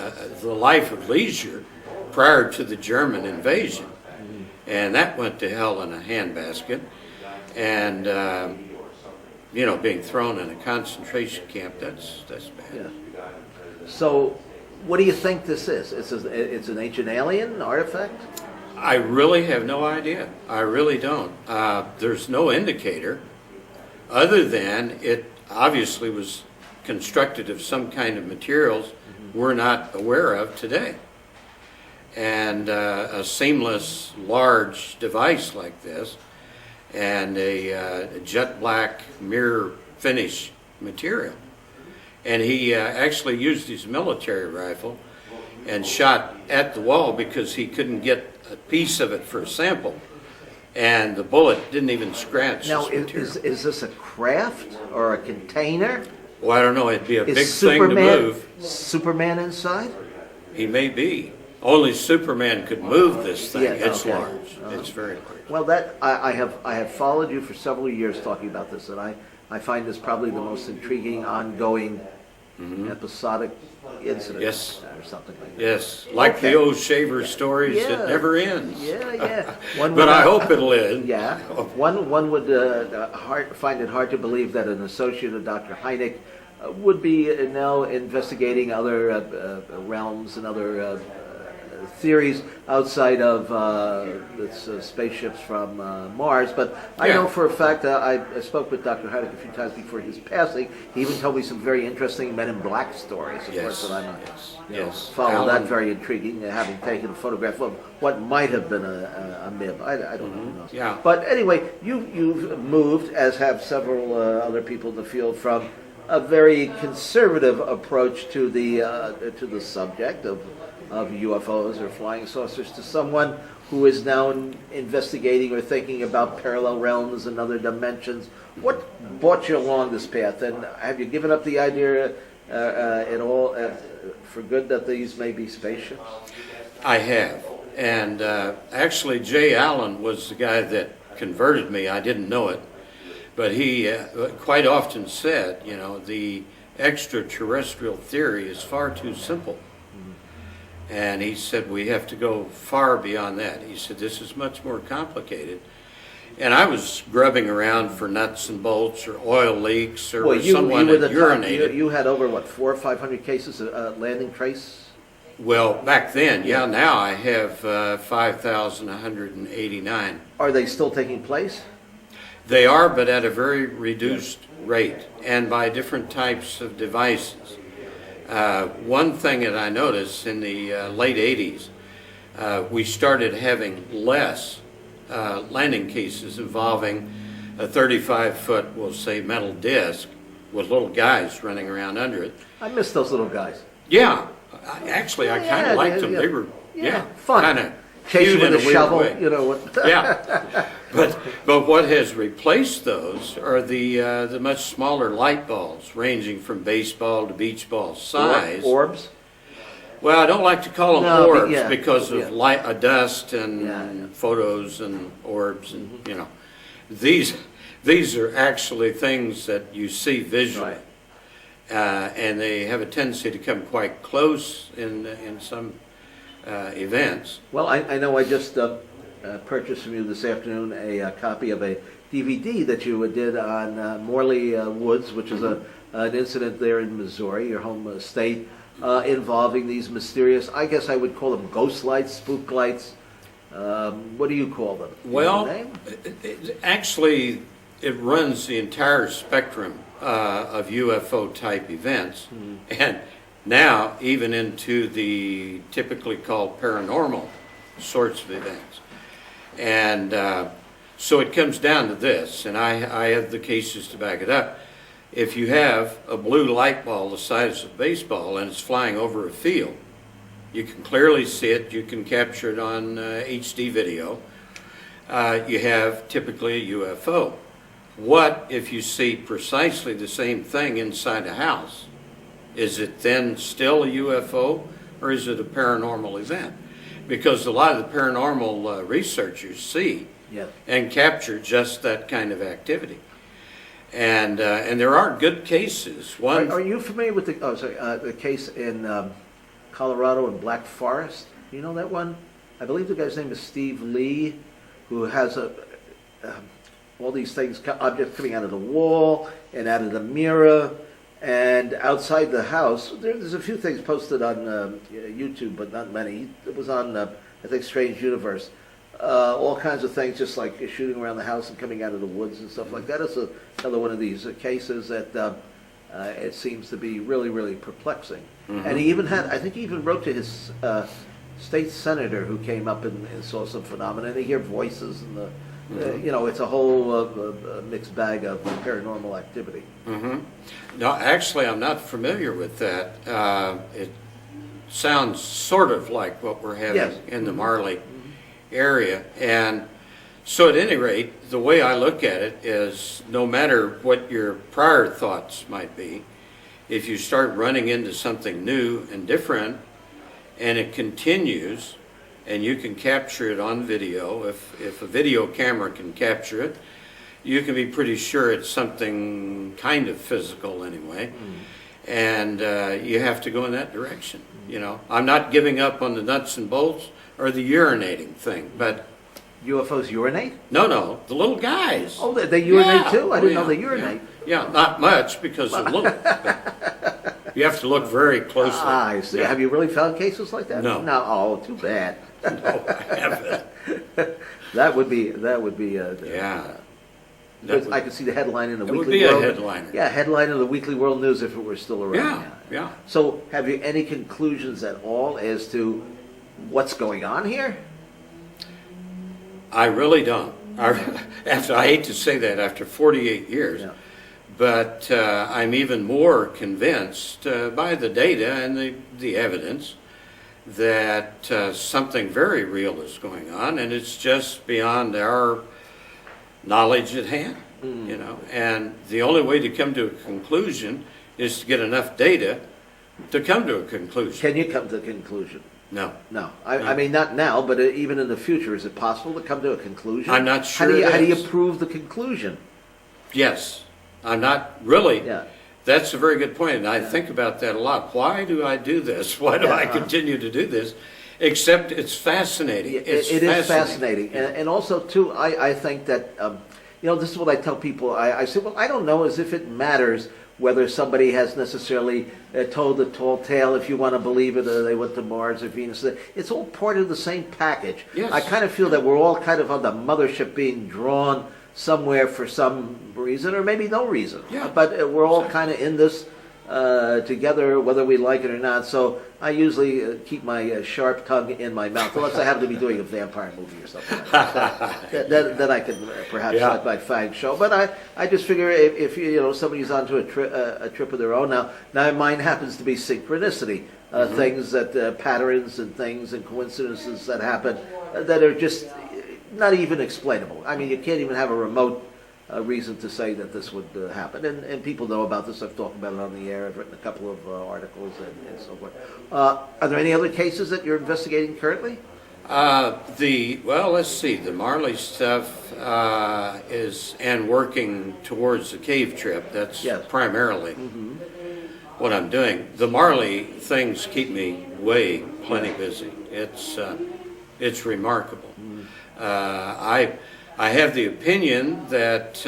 D: life of leisure prior to the German invasion. And that went to hell in a handbasket. And, being thrown in a concentration camp, that's bad.
C: Yeah. So, what do you think this is? It's an ancient alien artifact?
D: I really have no idea. I really don't. There's no indicator other than it obviously was constructed of some kind of materials we're not aware of today. And a seamless, large device like this and a jet black mirror finish material. And he actually used his military rifle and shot at the wall because he couldn't get a piece of it for a sample. And the bullet didn't even scratch
C: Now,
D: this material.
C: is this a craft or a container?
D: Well, I don't know. It'd be a
C: Is
D: big thing to move.
C: Superman inside?
D: He may be. Only Superman could move this thing.
C: Yeah,
D: It's
C: okay.
D: large. It's very large.
C: Well, I have followed you for several years talking about this, and I find this probably the most intriguing, ongoing, episodic incident,
D: Yes.
C: or something like that.
D: Yes, like
C: Okay.
D: the old shaver stories,
C: Yeah.
D: it never ends.
C: Yeah.
D: But I hope it'll end.
C: Yeah. One would find it hard to believe that an associate of Dr. Hynek would be now investigating other realms and other theories outside of spaceships from Mars. But I
D: Yeah.
C: know for a fact that I spoke with Dr. Hynek a few times before his passing. He even told me some very interesting Men in Black stories, of course, that I'm
D: Yes.
C: found that
D: Alan-
C: very intriguing, having taken a photograph of what might have been a MIB. I don't know. Who knows.
D: Yeah.
C: But anyway, you've moved, as have several other people in the field, from a very conservative approach to the subject of UFOs or flying saucers to someone who is now investigating or thinking about parallel realms and other dimensions. What brought you along this path, and have you given up the idea at all for good that these may be spaceships?
D: I have. And actually, Jay Allen was the guy that converted me. I didn't know it. But he quite often said, the extraterrestrial theory is far too simple. And he said, we have to go far beyond that. He said, this is much more complicated. And I was grubbing around for nuts and bolts or oil leaks or someone
C: were
D: had
C: the top.
D: urinated.
C: You had over, 400 or 500 cases of landing trace?
D: Well, back then, yeah, now I have 5,189.
C: Are they still taking place?
D: They are, but at a very reduced rate and by different types of devices. One thing that I noticed in the late 80s, we started having less landing cases involving a 35-foot, we'll say, metal disc with little guys running around under it.
C: I miss those little guys.
D: Yeah, actually, I kind of liked them.
C: yeah.
D: They were,
C: Fun.
D: kind of
C: Chase you
D: cute
C: with
D: in
C: a
D: weird
C: shovel,
D: way.
C: What?
D: Yeah, but what has replaced those are the much smaller light balls, ranging from baseball to beach ball size.
C: Orbs?
D: Well, I don't like to call them
C: No,
D: orbs
C: yeah,
D: because of
C: yeah.
D: dust and
C: Yeah.
D: photos and orbs, and these are actually things that you see visually, and they have a tendency to come quite close in some events.
C: Well, I know I just purchased from you this afternoon a copy of a DVD that you did on Morley Woods, which is an incident there in Missouri, your home state, involving these mysterious, I guess I would call them ghost lights, spook lights. What do you call them? Do you have
D: Well,
C: a name?
D: actually, it runs the entire spectrum of UFO type events, and now even into the typically called paranormal sorts of events. And so it comes down to this, and I have the cases to back it up. If you have a blue light ball the size of a baseball and it's flying over a field, you can clearly see it, you can capture it on HD video. You have typically a UFO. What if you see precisely the same thing inside a house? Is it then still a UFO, or is it a paranormal event? Because a lot of the paranormal researchers see
C: Yeah.
D: and capture just that kind of activity. And there are good cases. One,
C: Are you familiar with the case in Colorado in Black Forest? You know that one? I believe the guy's name is Steve Lee, who has all these things, objects coming out of the wall and out of the mirror and outside the house. There's a few things posted on YouTube, but not many. It was on, I think, Strange Universe. All kinds of things, just like shooting around the house and coming out of the woods and stuff like that. It's another one of these cases that it seems to be really, really perplexing. And he even had, I think he even wrote to his state senator who came up and saw some phenomena, and they hear voices and it's a whole mixed bag of paranormal activity.
D: no, actually, I'm not familiar with that. It sounds sort of like what we're having
C: Yes.
D: in the Marley area. And so at any rate, the way I look at it is no matter what your prior thoughts might be, if you start running into something new and different and it continues and you can capture it on video, if a video camera can capture it, you can be pretty sure it's something kind of physical anyway. And you have to go in that direction. You know, I'm not giving up on the nuts and bolts or the urinating thing, but
C: UFOs urinate?
D: no, the little guys.
C: Oh, they urinate
D: Yeah.
C: too? I
D: Oh,
C: didn't know
D: yeah,
C: they urinate.
D: Yeah, not much because of look. But you have to look very closely.
C: Ah, I see.
D: Yeah.
C: Have you really found cases like that?
D: No.
C: No. Oh, too bad.
D: No, I haven't.
C: That would be.
D: Yeah.
C: I could see the headline in the
D: It
C: Weekly
D: would be a
C: World.
D: headliner.
C: Yeah, headline of the Weekly World News if it were still around.
D: Yeah.
C: So, have you any conclusions at all as to what's going on here?
D: I really don't. I hate to say that after 48 years,
C: Yeah.
D: but I'm even more convinced by the data and the evidence that something very real is going on, and it's just beyond our knowledge at hand. You know, and the only way to come to a conclusion is to get enough data to come to a conclusion.
C: Can you come to a conclusion?
D: No.
C: No. I mean, not now, but even in the future, is it possible to come to a conclusion?
D: I'm not sure
C: How do you
D: it is.
C: prove the conclusion?
D: Yes, I'm not really.
C: Yeah.
D: That's a very good point, and I think about that a lot. Why do I do this? Why do I continue to do this? Except it's fascinating.
C: It is fascinating. And also, too, I think that, this is what I tell people. I say, well, I don't know as if it matters whether somebody has necessarily told a tall tale, if you want to believe it, or they went to Mars or Venus. It's all part of the same package.
D: Yes.
C: I kind of feel that we're all kind of on the mothership being drawn somewhere for some reason, or maybe no reason.
D: Yeah.
C: But we're all kind of in this together, whether we like it or not. So I usually keep my sharp tongue in my mouth, unless I happen to be doing a vampire movie or something like that. Then I can perhaps let my fang show. But I just figure if somebody's onto a trip of their own. Now mine happens to be synchronicity, things that patterns and things and coincidences that happen that are just not even explainable. I mean, you can't even have a remote reason to say that this would happen. And people know about this. I've talked about it on the air. I've written a couple of articles and so forth. Are there any other cases that you're investigating currently?
D: Let's see. The Marley stuff is, and working towards the cave trip. That's primarily what I'm doing. The Marley things keep me plenty busy. It's remarkable. I have the opinion that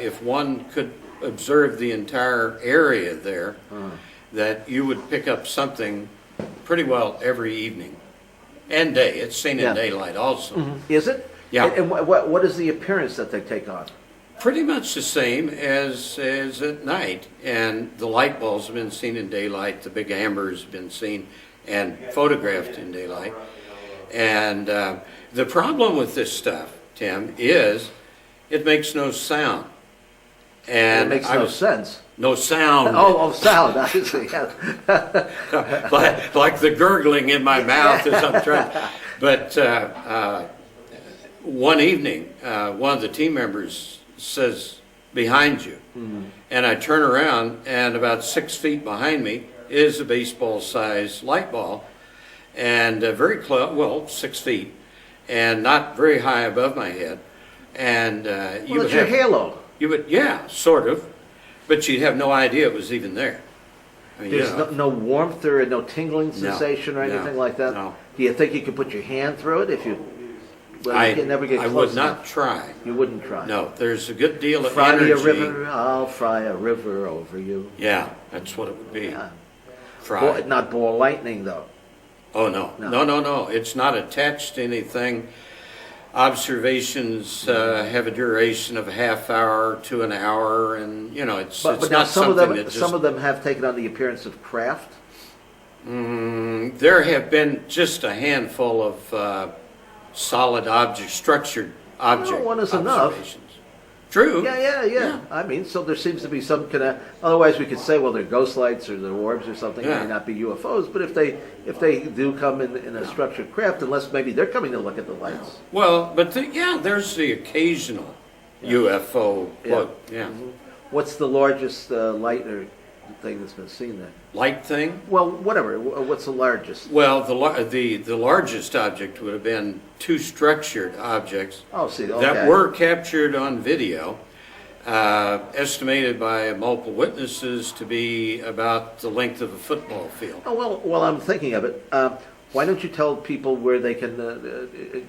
D: if one could observe the entire area there, that you would pick up something pretty well every evening and day. It's seen
C: Yeah.
D: in daylight also.
C: Is it?
D: Yeah.
C: And what is the appearance that they take on?
D: Pretty much the same as at night. And the light bulbs have been seen in daylight. The big ambers have been seen and photographed in daylight. And the problem with this stuff, Tim, is it makes no sound. And
C: It makes no sense.
D: No sound.
C: Oh, sound, I see. Yeah.
D: like the gurgling in my mouth as I'm trying. But one evening, one of the team members says, "Behind you." And I turn around, and about 6 feet behind me is a baseball-sized light ball, and very close, well, 6 feet, and not very high above my head. And
C: Well, it's your halo.
D: You would, yeah, sort of, but you'd have no idea it was even there. I mean,
C: There's
D: you know,
C: no warmth or no tingling sensation or anything
D: no,
C: like that?
D: no.
C: Do you think you could put your hand through it if you, well,
D: I,
C: you can never get
D: I
C: close
D: would not
C: enough.
D: try.
C: You wouldn't try?
D: No, there's a good deal of
C: Fry me
D: energy.
C: a river, I'll fry a river over you.
D: Yeah, that's what it would be.
C: Yeah.
D: Fry.
C: Not ball lightning, though.
D: Oh, no.
C: No.
D: No. It's not attached to anything. Observations have a duration of a half hour to an hour, and, you know, it's
C: But now
D: not
C: some
D: something
C: of
D: that
C: them,
D: just...
C: some of them have taken on the appearance of craft.
D: There have been just a handful of solid object, structured object
C: one is enough.
D: observations. True.
C: Yeah. I mean, so there seems to be some kind of. Otherwise, we could say, well, they're ghost lights or they're orbs or something. It
D: Yeah.
C: may not be UFOs, but if they do come in a structured craft, unless maybe they're coming to look at the lights.
D: Well, but there's the occasional UFO quote. Yeah.
C: What's the largest light or thing that's been seen there?
D: Light thing.
C: Well, whatever. What's the largest?
D: Well, the largest object would have been two structured objects
C: Oh, see, okay.
D: that were captured on video, estimated by multiple witnesses to be about the length of a football field.
C: Oh, well, while I'm thinking of it, why don't you tell people where they can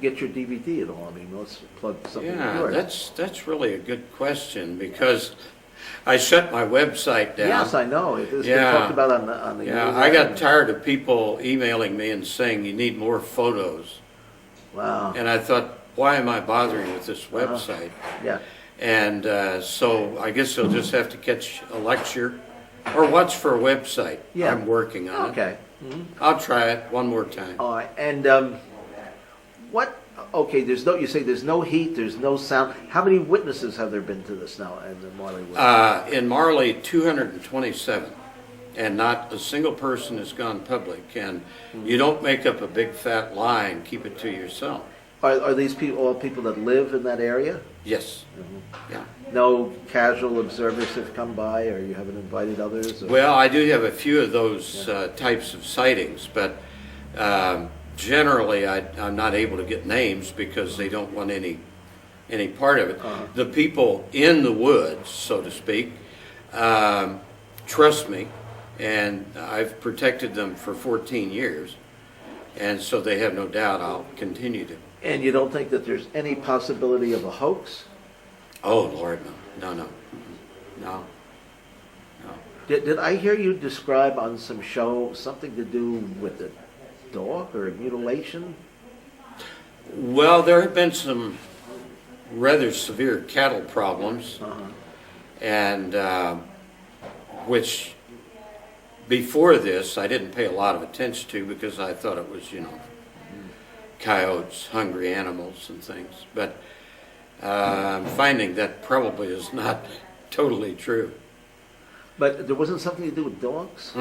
C: get your DVD and all? I mean, let's plug something of
D: Yeah,
C: yours.
D: that's really a good question, because I shut my website down.
C: Yes, I know. It's been
D: Yeah.
C: talked about on the
D: Yeah,
C: internet.
D: I got tired of people emailing me and saying you need more photos.
C: Wow.
D: And I thought, why am I bothering with this website?
C: Yeah.
D: And so I guess you'll just have to catch a lecture or watch for a website.
C: Yeah.
D: I'm working on it.
C: Okay.
D: I'll try it one more time.
C: All right. And what? Okay. You say there's no heat. There's no sound. How many witnesses have there been to this now in the Marley Woods?
D: In Marley, 227. And not a single person has gone public. And you don't make up a big fat lie and keep it to yourself.
C: Are these people all people that live in that area?
D: Yes. Yeah.
C: No casual observers have come by, or you haven't invited others? Or?
D: Well, I do have a few of those types of sightings, but generally I'm not able to get names because they don't want any part of it. The people in the woods, so to speak, trust me, and I've protected them for 14 years, and so they have no doubt I'll continue to.
C: And you don't think that there's any possibility of a hoax?
D: Oh, Lord, no.
C: Did I hear you describe on some show something to do with a dog or mutilation?
D: Well, there have been some rather severe cattle problems, and which before this I didn't pay a lot of attention to because I thought it was, coyotes, hungry animals and things. But I'm finding that probably is not totally true.
C: But there wasn't something to do with dogs?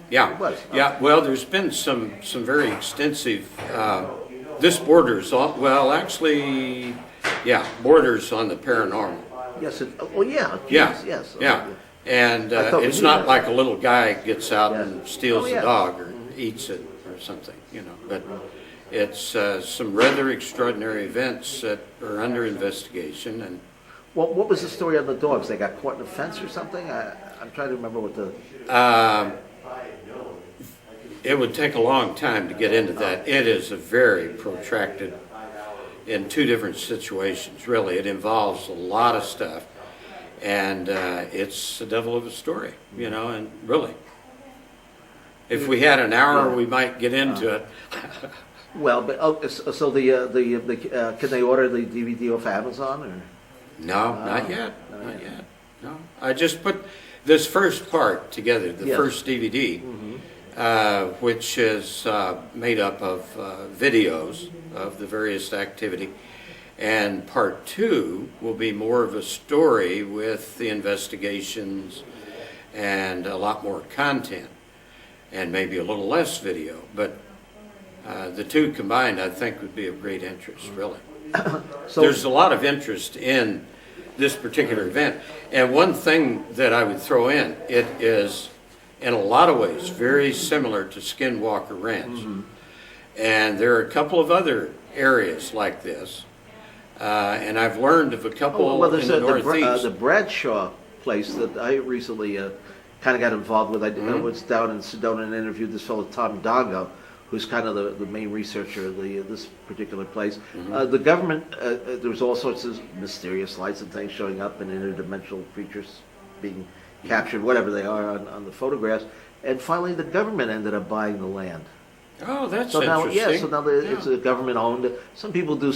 D: Yeah.
C: It was.
D: Yeah, well, there's been some very extensive, this borders on, well, actually, yeah, borders on the paranormal.
C: Yes. Yeah.
D: Yeah,
C: Geez, yes.
D: yeah. And
C: I thought we
D: it's
C: knew
D: not
C: that.
D: like a little guy gets out
C: Yeah.
D: and steals
C: Oh, yeah.
D: a dog or eats it or something, but it's some rather extraordinary events that are under investigation. And
C: Well, what was the story on the dogs? They got caught in a fence or something? I'm trying to remember what the...
D: it would take a long time to get into that. It is a very protracted in two different situations, really. It involves a lot of stuff, and it's a devil of a story, you know, and really. If we had an hour, we might get into it.
C: Well, but so can they order the DVD off Amazon or?
D: No, not yet, not yet, no. I just put this first part together, the
C: Yes.
D: first DVD, which is made up of videos of the various activity. And part two will be more of a story with the investigations and a lot more content, and maybe a little less video. But the two combined, I think, would be of great interest, really.
C: So,
D: There's a lot of interest in this particular event. And one thing that I would throw in, it is in a lot of ways very similar to Skinwalker Ranch. And there are a couple of other areas like this. And I've learned of a couple
C: well,
D: in
C: there's
D: the
C: the
D: Northeast.
C: Bradshaw place that I recently kind of got involved with. I was down in Sedona and interviewed this fellow Tom Dongo, who's kind of the main researcher of this particular place. The government, there was all sorts of mysterious lights and things showing up and interdimensional creatures being captured, whatever they are, on the photographs. And finally, the government ended up buying the land.
D: Oh, that's
C: So now,
D: interesting.
C: yeah, so now it's government owned. Some people do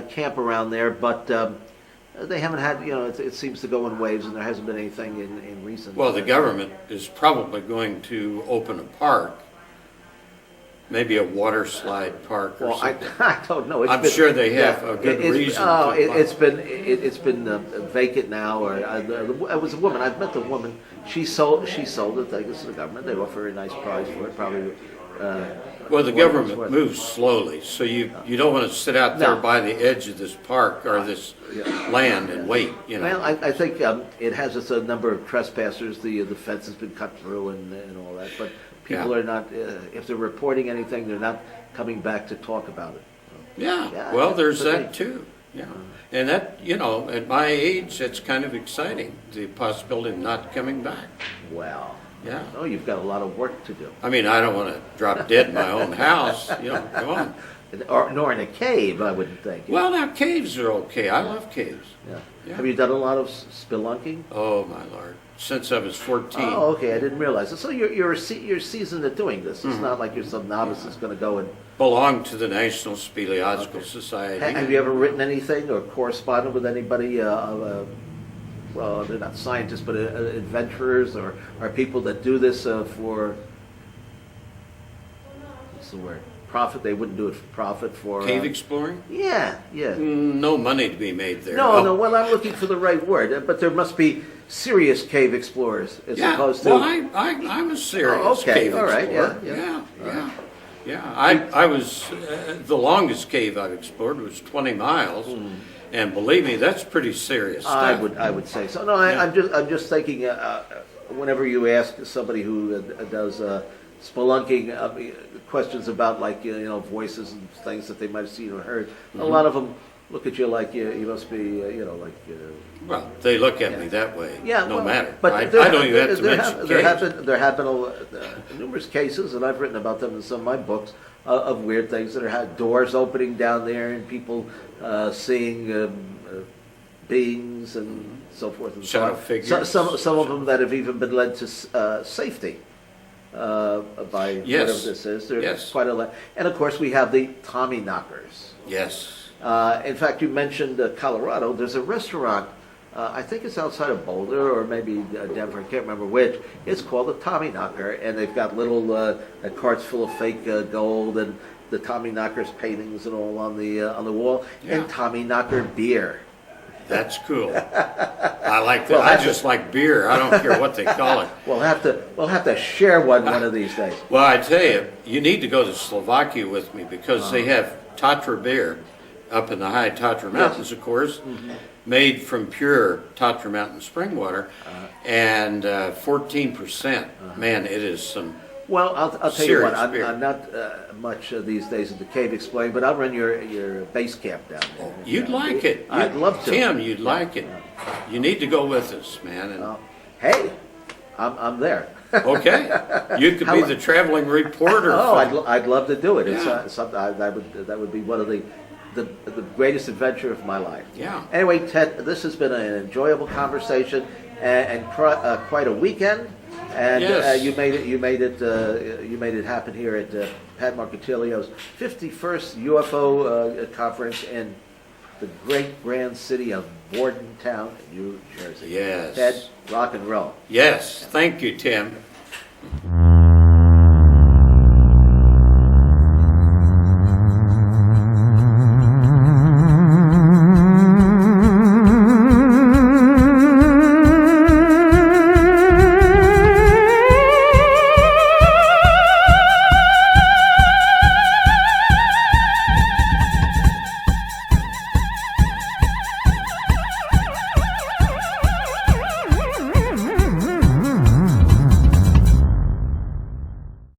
C: camp around there, but they haven't had, you know, it seems to go in waves, and there hasn't been anything in recent.
D: Well, the government is probably going to open a park, maybe a water slide park or
C: Well,
D: something.
C: I don't know.
D: I'm sure they have a good reason
C: Oh,
D: to buy.
C: it's been vacant now. Or it was a woman. I've met the woman. She sold it. I guess to the government. They offer a nice price for it. Probably.
D: Well, the
C: what it's
D: government
C: worth.
D: moves slowly, so you don't want to sit out there
C: No.
D: by the edge of this park or this land and wait, you know.
C: Well, I think it has its number of trespassers. The fence has been cut through and all that. But people
D: Yeah.
C: are not. If they're reporting anything, they're not coming back to talk about it.
D: Yeah,
C: Yeah,
D: well, there's
C: could
D: that
C: be.
D: too, yeah. And that, you know, at my age, it's kind of exciting, the possibility of not coming back,
C: Wow.
D: yeah.
C: Oh, you've got a lot of work to do.
D: I mean, I don't want to drop dead in my own house, you know, come on.
C: Nor in a cave, I wouldn't think.
D: Well, now, caves are okay, I love caves.
C: Yeah.
D: Yeah.
C: Have you done a lot of spelunking?
D: Oh, my Lord, since I was 14.
C: Oh, okay. I didn't realize it. So you're seasoned at doing this. It's not like you're some novice that's going to go and.
D: Belonged to the National Speleological Society.
C: Have you ever written anything or corresponded with anybody? Well, they're not scientists, but adventurers or people that do this for. What's the word? Profit. They wouldn't do it for profit. For
D: Cave exploring?
C: Yeah, yeah.
D: No money to be made there.
C: No, no. Well, I'm looking for the right word, but there must be serious cave explorers as
D: Yeah,
C: opposed to.
D: well, I'm a serious
C: Oh, okay,
D: cave
C: all right,
D: explorer. Yeah. I was, the longest cave I've explored was 20 miles, and believe me, that's pretty serious stuff.
C: I would say so. No,
D: Yeah.
C: I'm just thinking. Whenever you ask somebody who does spelunking questions about voices and things that they might have seen or heard, a lot of them look at you like you must be
D: Well, they look at me that way,
C: yeah.
D: no
C: well,
D: matter.
C: But
D: I
C: there-
D: don't even have to
C: there
D: mention
C: have-
D: caves.
C: there have been numerous cases, and I've written about them in some of my books, of weird things that had doors opening down there and people seeing beings and so forth and so
D: Shadow
C: on.
D: figures.
C: Some of them that have even been led to safety by
D: Yes.
C: whatever this is. There's
D: Yes.
C: quite a lot. And of course, we have the Tommy knockers.
D: Yes.
C: In fact, you mentioned Colorado. There's a restaurant, I think it's outside of Boulder or maybe Denver, I can't remember which. It's called the Tommy Knocker, and they've got little carts full of fake gold and the Tommy Knockers paintings and all on the wall,
D: Yeah.
C: and Tommy Knocker beer.
D: That's cool. I like that.
C: Well,
D: I
C: that's
D: just like beer. I don't care what they call it.
C: We'll have to share one of these days.
D: Well, I tell you, you need to go to Slovakia with me because they have Tatra beer up in the high Tatra Mountains, of course, made from pure Tatra Mountain spring water, and 14%. Man, it is some.
C: Well, I'll tell you what.
D: Serious beer.
C: I'm not much these days into cave exploring, but I'll run your base camp down there.
D: You'd like it.
C: I'd love to.
D: Tim, you'd like it. You need to go with us, man. And,
C: Hey, I'm there.
D: okay, you could be
C: How-
D: the traveling reporter.
C: Oh,
D: for-
C: I'd love to do it. It's
D: Yeah.
C: something that would be one of the the greatest adventure of my life.
D: Yeah.
C: Anyway, Ted, this has been an enjoyable conversation and quite a weekend. And
D: Yes.
C: you made it happen here at Pat Marcatilio's 51st UFO conference in the great grand city of Bordentown, New Jersey.
D: Yes.
C: Ted, rock and roll.
D: Yes, thank you, Tim.